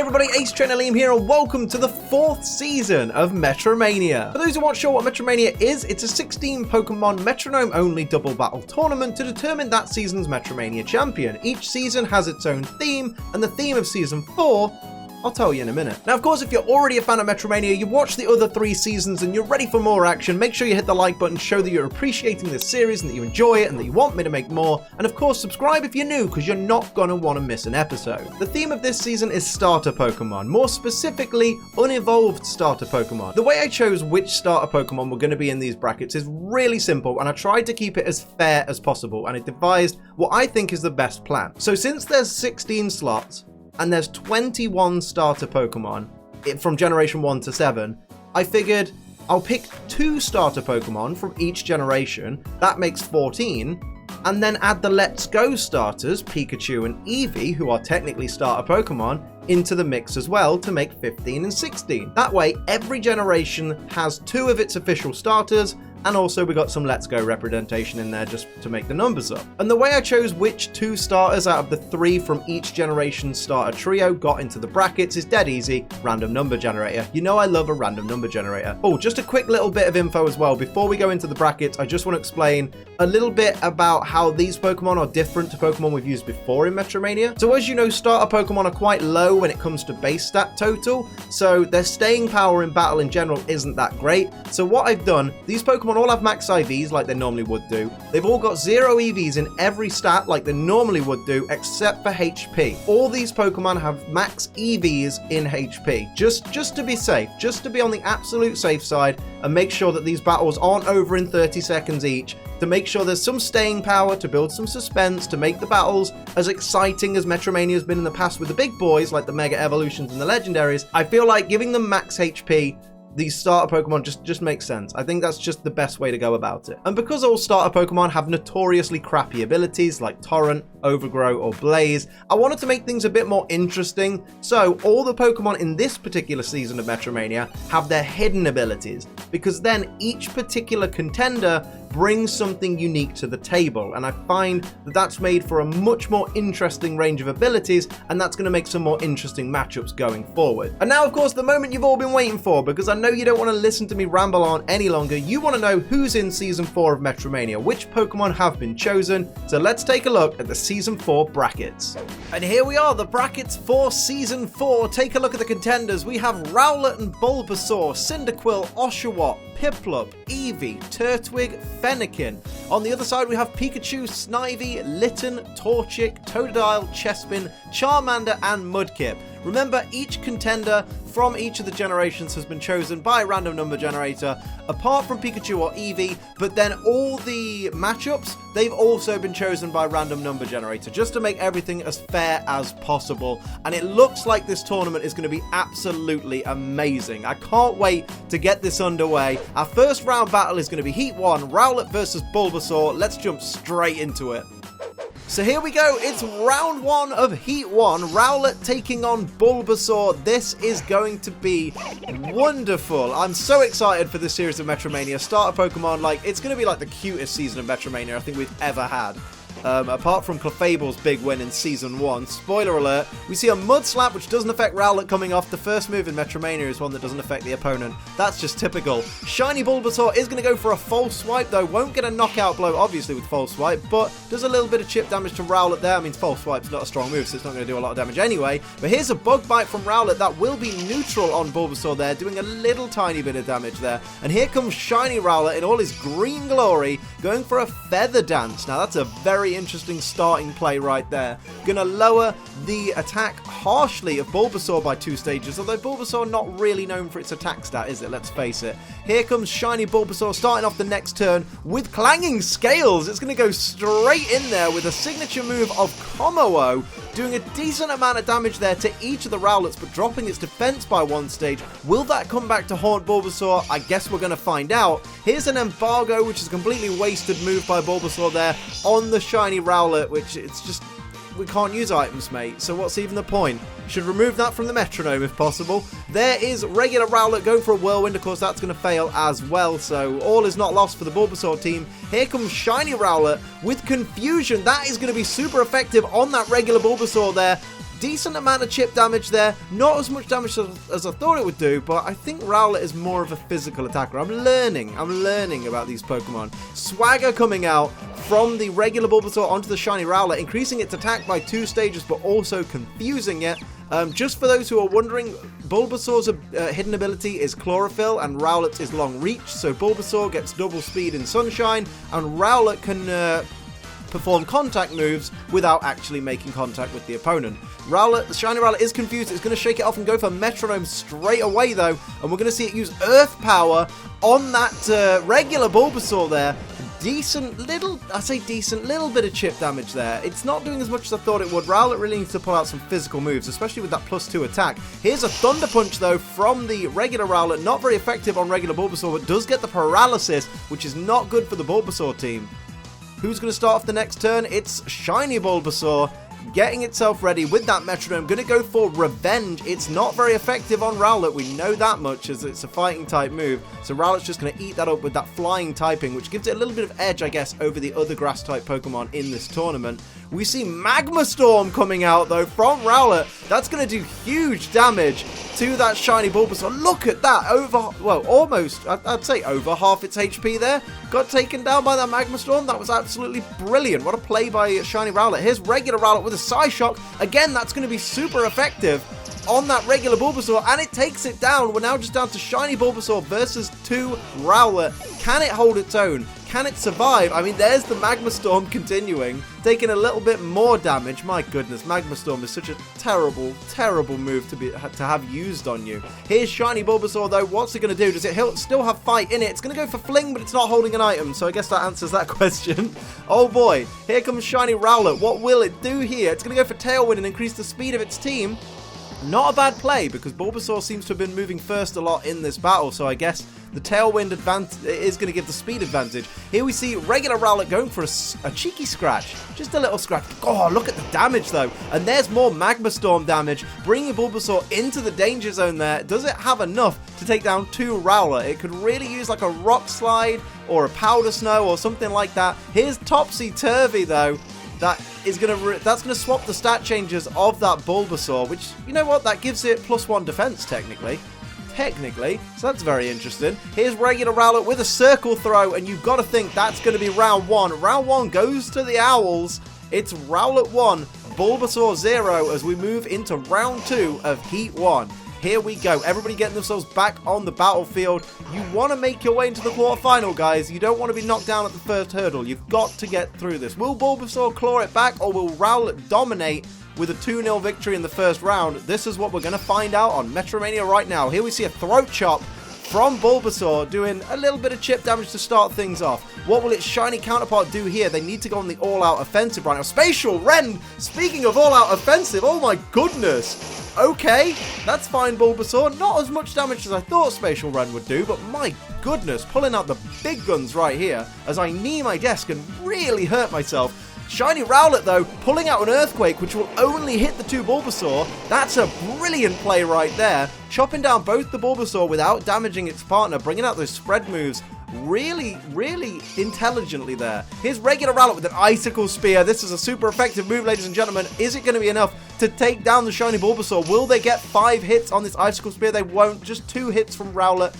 everybody, Ace Trainer Liam here, and welcome to the 4th season of MetroMania. For those who aren't sure what MetroMania is, it's a 16 Pokemon Metronome only double battle tournament to determine that season's MetroMania Champion. Each season has its own theme, and the theme of Season 4 I'll tell you in a minute. Now, of course, if you're already a fan of MetroMania, you've watched the other 3 seasons and you're ready for more action, make sure you hit the like button, show that you're appreciating this series and that you enjoy it and that you want me to make more. And of course, subscribe if you're new, because you're not going to want to miss an episode. The theme of this season is starter Pokemon, more specifically, unevolved starter Pokemon. The way I chose which starter Pokemon were going to be in these brackets is really simple, and I tried to keep it as fair as possible, and I devised what I think is the best plan. So since there's 16 slots, and there's 21 starter Pokemon from Generation 1 to 7, I figured I'll pick 2 starter Pokemon from each generation, that makes 14, and then add the Let's Go starters, Pikachu and Eevee, who are technically starter Pokemon, into the mix as well to make 15 and 16. That way, every generation has 2 of its official starters, and also we got some Let's Go representation in there just to make the numbers up. And the way I chose which 2 starters out of the 3 from each generation's starter trio got into the brackets is dead easy: random number generator. You know I love a random number generator. Oh, just a quick little bit of info as well. Before we go into the brackets, I just want to explain a little bit about how these Pokemon are different to Pokemon we've used before in MetroMania. So as you know, starter Pokemon are quite low when it comes to base stat total, so their staying power in battle in general isn't that great. So what I've done, these Pokemon all have max IVs like they normally would do. They've all got 0 EVs in every stat like they normally would do, except for HP. All these Pokemon have max EVs in HP, just to be safe, just to be on the absolute safe side and make sure that these battles aren't over in 30 seconds each, to make sure there's some staying power, to build some suspense, to make the battles as exciting as MetroMania has been in the past with the big boys like the Mega Evolutions and the Legendaries. I feel like giving them max HP, these starter Pokemon just makes sense. I think that's just the best way to go about it. And because all starter Pokemon have notoriously crappy abilities like Torrent, Overgrow, or Blaze, I wanted to make things a bit more interesting. So all the Pokemon in this particular season of MetroMania have their hidden abilities, because then each particular contender brings something unique to the table, and I find that that's made for a much more interesting range of abilities, and that's going to make some more interesting matchups going forward. And now, of course, the moment you've all been waiting for, because I know you don't want to listen to me ramble on any longer. You want to know who's in Season 4 of MetroMania, which Pokemon have been chosen. So let's take a look at the Season 4 brackets. And here we are, the brackets for Season 4. Take a look at the contenders. We have Rowlet and Bulbasaur, Cyndaquil, Oshawott, Piplup, Eevee, Turtwig, Fennekin. On the other side, we have Pikachu, Snivy, Litten, Torchic, Totodile, Chespin, Charmander, and Mudkip. Remember, each contender from each of the generations has been chosen by a random number generator, apart from Pikachu or Eevee, but then all the matchups, they've also been chosen by a random number generator, just to make everything as fair as possible. And it looks like this tournament is going to be absolutely amazing. I can't wait to get this underway. Our first round battle is going to be Heat 1, Rowlet versus Bulbasaur. Let's jump straight into it. So here we go, it's round 1 of Heat 1, Rowlet taking on Bulbasaur. This is going to be wonderful. I'm so excited for this series of MetroMania. Starter Pokemon, like, it's going to be like the cutest season of MetroMania I think we've ever had. Apart from Clefable's big win in Season 1. Spoiler alert, we see a Mud Slap, which doesn't affect Rowlet coming off. The first move in MetroMania is one that doesn't affect the opponent. That's just typical. Shiny Bulbasaur is going to go for a False Swipe, though. Won't get a knockout blow, obviously, with False Swipe, but does a little bit of chip damage to Rowlet there. I mean, False Swipe's not a strong move, so it's not going to do a lot of damage anyway. But here's a Bug Bite from Rowlet that will be neutral on Bulbasaur there, doing a little tiny bit of damage there. And here comes Shiny Rowlet in all his green glory, going for a Feather Dance. Now, that's a very interesting starting play right there. Gonna lower the attack harshly of Bulbasaur by 2 stages, although Bulbasaur not really known for its attack stat, is it? Let's face it. Here comes Shiny Bulbasaur starting off the next turn with Clanging Scales. It's gonna go straight in there with a signature move of Como-o, doing a decent amount of damage there to each of the Rowlets, but dropping its defense by 1 stage. Will that come back to haunt Bulbasaur? I guess we're going to find out. Here's an Embargo, which is a completely wasted move by Bulbasaur there on the Shiny Rowlet, which it's just, we can't use items, mate, so what's even the point? Should remove that from the Metronome if possible. There is regular Rowlet going for a Whirlwind. Of course, that's going to fail as well, so all is not lost for the Bulbasaur team. Here comes Shiny Rowlet with Confusion. That is going to be super effective on that regular Bulbasaur there. Decent amount of chip damage there. Not as much damage as I thought it would do, but I think Rowlet is more of a physical attacker. I'm learning about these Pokemon. Swagger coming out from the regular Bulbasaur onto the shiny Rowlet, increasing its attack by 2 stages, but also confusing it. Just for those who are wondering, Bulbasaur's hidden ability is Chlorophyll and Rowlet's is Long Reach, so Bulbasaur gets double speed in Sunshine, and Rowlet can perform contact moves without actually making contact with the opponent. Rowlet, the shiny Rowlet is confused. It's going to shake it off and go for Metronome straight away though, and we're going to see it use Earth Power on that regular Bulbasaur there. Decent little bit of chip damage there. It's not doing as much as I thought it would. Rowlet really needs to pull out some physical moves, especially with that +2 attack. Here's a Thunder Punch though from the regular Rowlet. Not very effective on regular Bulbasaur, but does get the paralysis, which is not good for the Bulbasaur team. Who's going to start off the next turn? It's shiny Bulbasaur, getting itself ready with that Metronome. Going to go for Revenge. It's not very effective on Rowlet. We know that much, as it's a fighting type move. So Rowlet's just going to eat that up with that flying typing, which gives it a little bit of edge, I guess, over the other grass type Pokemon in this tournament. We see Magma Storm coming out though from Rowlet. That's going to do huge damage to that shiny Bulbasaur. Look at that. Almost, I'd say over half its HP there. Got taken down by that Magma Storm. That was absolutely brilliant. What a play by shiny Rowlet. Here's regular Rowlet with a Psyshock. Again, that's going to be super effective on that regular Bulbasaur, and it takes it down. We're now just down to shiny Bulbasaur versus 2 Rowlet. Can it hold its own? Can it survive? I mean, there's the Magma Storm continuing, taking a little bit more damage. My goodness, Magma Storm is such a terrible, terrible move to have used on you. Here's shiny Bulbasaur though. What's it going to do? Does it still have fight in it? It's going to go for Fling, but it's not holding an item, so I guess that answers that question. Oh boy, here comes shiny Rowlet. What will it do here? It's going to go for Tailwind and increase the speed of its team. Not a bad play, because Bulbasaur seems to have been moving first a lot in this battle, so I guess the Tailwind advantage is going to give the speed advantage. Here we see regular Rowlet going for a cheeky scratch. Just a little scratch. Oh, look at the damage, though. And there's more Magma Storm damage, bringing Bulbasaur into the danger zone there. Does it have enough to take down 2 Rowlet? It could really use like a Rock Slide or a Powder Snow or something like that. Here's Topsy Turvy, though. That's gonna swap the stat changes of that Bulbasaur, which, you know what, that gives it +1 defense technically, so that's very interesting. Here's regular Rowlet with a Circle Throw, and you've got to think that's going to be round 1. Round 1 goes to the Owls. It's Rowlet 1, Bulbasaur 0 as we move into round 2 of Heat 1. Here we go. Everybody getting themselves back on the battlefield. You want to make your way into the quarterfinal, guys. You don't want to be knocked down at the first hurdle. You've got to get through this. Will Bulbasaur claw it back, or will Rowlet dominate with a 2-0 victory in the first round? This is what we're going to find out on Metromania right now. Here we see a Throat Chop from Bulbasaur, doing a little bit of chip damage to start things off. What will its shiny counterpart do here? They need to go on the all-out offensive right now. Spatial Rend! Speaking of all-out offensive, oh my goodness! Okay, that's fine, Bulbasaur. Not as much damage as I thought Spatial Rend would do, but my goodness, pulling out the big guns right here as I knee my desk and really hurt myself. Shiny Rowlet, though, pulling out an Earthquake, which will only hit the 2 Bulbasaur. That's a brilliant play right there. Chopping down both the Bulbasaur without damaging its partner, bringing out those spread moves really, really intelligently there. Here's regular Rowlet with an Icicle Spear. This is a super effective move, ladies and gentlemen. Is it going to be enough to take down the shiny Bulbasaur? Will they get 5 hits on this Icicle Spear? They won't. Just 2 hits from Rowlet.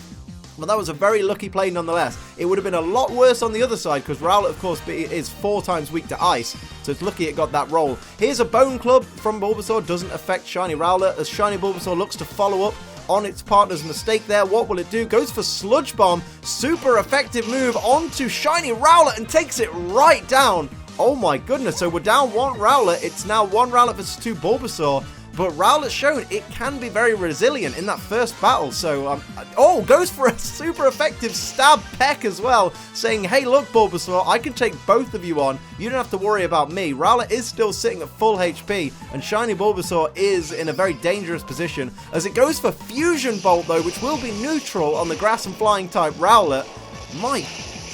Well, that was a very lucky play nonetheless. It would have been a lot worse on the other side, because Rowlet, of course, is 4 times weak to ice, so it's lucky it got that roll. Here's a Bone Club from Bulbasaur. Doesn't affect shiny Rowlet, as shiny Bulbasaur looks to follow up on its partner's mistake there. What will it do? Goes for Sludge Bomb. Super effective move onto shiny Rowlet and takes it right down. Oh my goodness, so we're down 1 Rowlet. It's now 1 Rowlet versus 2 Bulbasaur. But Rowlet's shown it can be very resilient in that first battle. So, goes for a super effective Stab Peck as well, saying, hey, look, Bulbasaur, I can take both of you on. You don't have to worry about me. Rowlet is still sitting at full HP, and shiny Bulbasaur is in a very dangerous position, as it goes for Fusion Bolt, though, which will be neutral on the grass and flying type Rowlet. My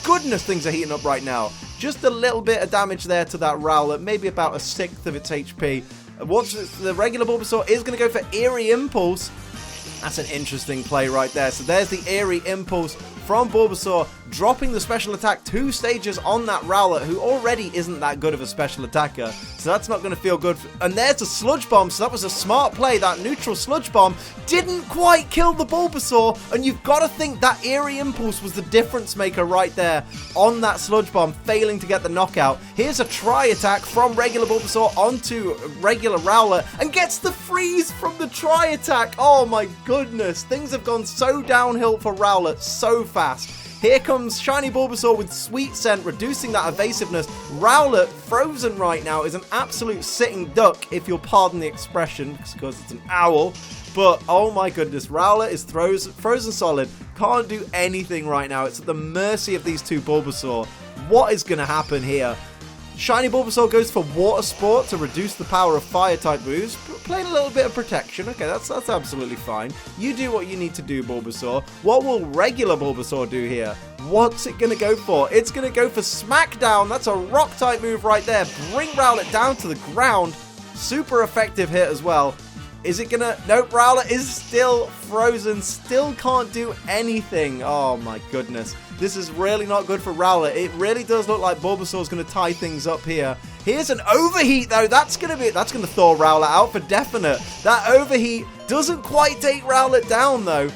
goodness, things are heating up right now. Just a little bit of damage there to that Rowlet, maybe about 1/6 of its HP. Once the regular Bulbasaur is going to go for Eerie Impulse. That's an interesting play right there. So there's the Eerie Impulse from Bulbasaur, dropping the special attack 2 stages on that Rowlet, who already isn't that good of a special attacker, so that's not going to feel good. And there's a Sludge Bomb, so that was a smart play. That neutral Sludge Bomb didn't quite kill the Bulbasaur, and you've got to think that Eerie Impulse was the difference maker right there on that Sludge Bomb, failing to get the knockout. Here's a tri-attack from regular Bulbasaur onto regular Rowlet, and gets the freeze from the tri-attack. Oh my goodness, things have gone so downhill for Rowlet so fast. Here comes Shiny Bulbasaur with Sweet Scent, reducing that evasiveness. Rowlet, frozen right now, is an absolute sitting duck, if you'll pardon the expression, because it's an owl. But, oh my goodness, Rowlet is frozen solid. Can't do anything right now. It's at the mercy of these two Bulbasaur. What is going to happen here? Shiny Bulbasaur goes for Water Sport to reduce the power of Fire-type moves, playing a little bit of protection. Okay, that's absolutely fine. You do what you need to do, Bulbasaur. What will regular Bulbasaur do here? What's it going to go for? It's going to go for Smackdown. That's a Rock-type move right there. Bring Rowlet down to the ground. Super effective hit as well. Is it going to... Nope, Rowlet is still frozen. Still can't do anything. Oh my goodness. This is really not good for Rowlet. It really does look like Bulbasaur's going to tie things up here. Here's an Overheat, though. That's going to thaw Rowlet out for definite. That Overheat doesn't quite take Rowlet down, though.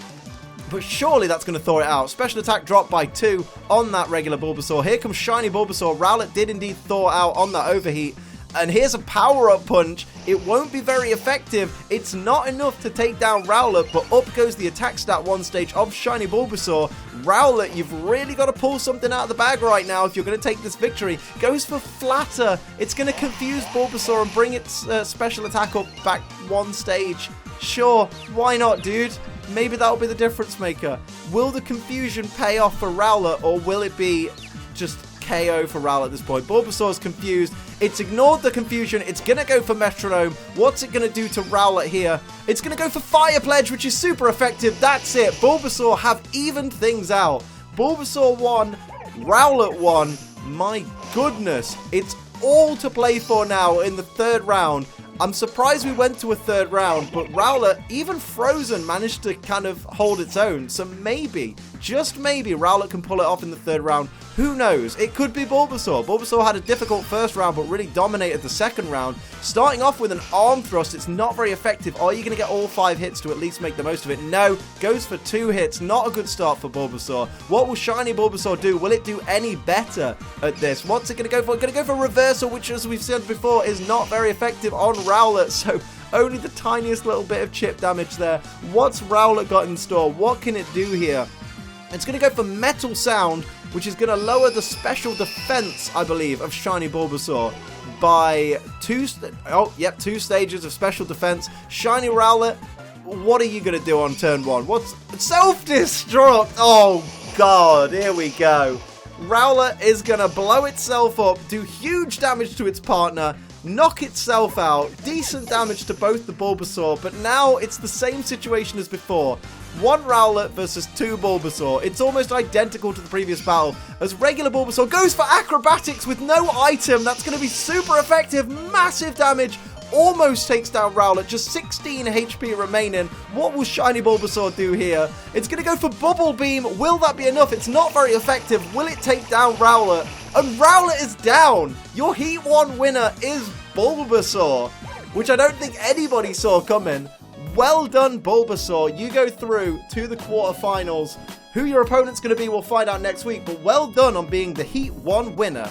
But surely that's going to thaw it out. Special attack dropped by 2 on that regular Bulbasaur. Here comes Shiny Bulbasaur. Rowlet did indeed thaw out on that Overheat. And here's a power-up punch. It won't be very effective. It's not enough to take down Rowlet, but up goes the attack stat 1 stage of Shiny Bulbasaur. Rowlet, you've really got to pull something out of the bag right now if you're going to take this victory. Goes for Flatter. It's going to confuse Bulbasaur and bring its special attack up back 1 stage. Sure, why not, dude? Maybe that'll be the difference maker. Will the confusion pay off for Rowlet, or will it be just KO for Rowlet at this point? Bulbasaur's confused. It's ignored the confusion. It's going to go for Metronome. What's it going to do to Rowlet here? It's going to go for Fire Pledge, which is super effective. That's it. Bulbasaur have evened things out. Bulbasaur won. Rowlet won. My goodness. It's all to play for now in the 3rd round. I'm surprised we went to a 3rd round, but Rowlet, even frozen, managed to kind of hold its own. So maybe, just maybe, Rowlet can pull it off in the 3rd round. Who knows? It could be Bulbasaur. Bulbasaur had a difficult 1st round, but really dominated the 2nd round. Starting off with an arm thrust, it's not very effective. Are you going to get all 5 hits to at least make the most of it? No. Goes for 2 hits. Not a good start for Bulbasaur. What will Shiny Bulbasaur do? Will it do any better at this? What's it going to go for? It's going to go for Reversal, which, as we've said before, is not very effective on Rowlet. So only the tiniest little bit of chip damage there. What's Rowlet got in store? What can it do here? It's going to go for Metal Sound, which is going to lower the special defense, I believe, of Shiny Bulbasaur by 2 stages of special defense. Shiny Rowlet, what are you going to do on turn 1? What's self-destruct? Oh, God, here we go. Rowlet is going to blow itself up, do huge damage to its partner, knock itself out, decent damage to both the Bulbasaur, but now it's the same situation as before. 1 Rowlet versus 2 Bulbasaur. It's almost identical to the previous battle, as regular Bulbasaur goes for Acrobatics with no item. That's going to be super effective, massive damage, almost takes down Rowlet, just 16 HP remaining. What will Shiny Bulbasaur do here? It's going to go for Bubble Beam. Will that be enough? It's not very effective. Will it take down Rowlet? And Rowlet is down. Your Heat 1 winner is Bulbasaur, which I don't think anybody saw coming. Well done, Bulbasaur. You go through to the quarterfinals. Who your opponent's going to be, we'll find out next week, but well done on being the Heat 1 winner.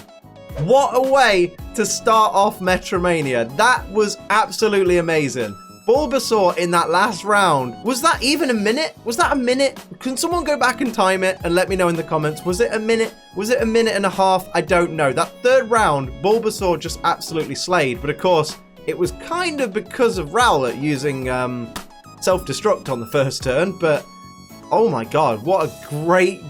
What a way to start off Metromania. That was absolutely amazing. Bulbasaur in that last round. Was that even a minute? Was that a minute? Can someone go back and time it and let me know in the comments? Was it a minute? Was it a minute and a half? I don't know. That 3rd round, Bulbasaur just absolutely slayed. But of course, it was kind of because of Rowlet using self-destruct on the 1st turn. But oh my God, what a great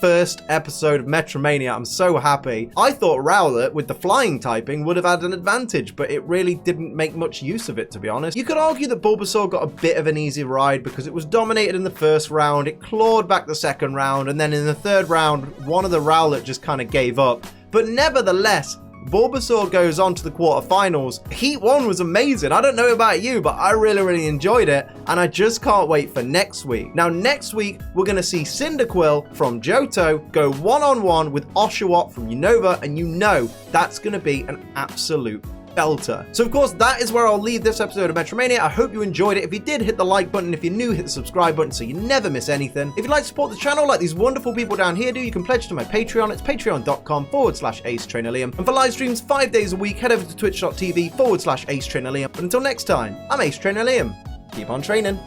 1st episode of Metromania. I'm so happy. I thought Rowlet, with the flying typing, would have had an advantage, but it really didn't make much use of it, to be honest. You could argue that Bulbasaur got a bit of an easy ride because it was dominated in the 1st round, it clawed back the 2nd round, and then in the 3rd round, one of the Rowlet just kind of gave up. But nevertheless, Bulbasaur goes on to the quarterfinals. Heat 1 was amazing. I don't know about you, but I really enjoyed it, and I just can't wait for next week. Now, next week, we're going to see Cyndaquil from Johto go one-on-one with Oshawott from Unova, and you know that's going to be an absolute belter. So of course, that is where I'll leave this episode of Metromania. I hope you enjoyed it. If you did, hit the like button. If you're new, hit the subscribe button so you never miss anything. If you'd like to support the channel like these wonderful people down here do, you can pledge to my Patreon. It's patreon.com/AceTrainerLiam. And for live streams 5 days a week, head over to twitch.tv/AceTrainerLiam. But until next time, I'm Ace Trainer Liam. Keep on training.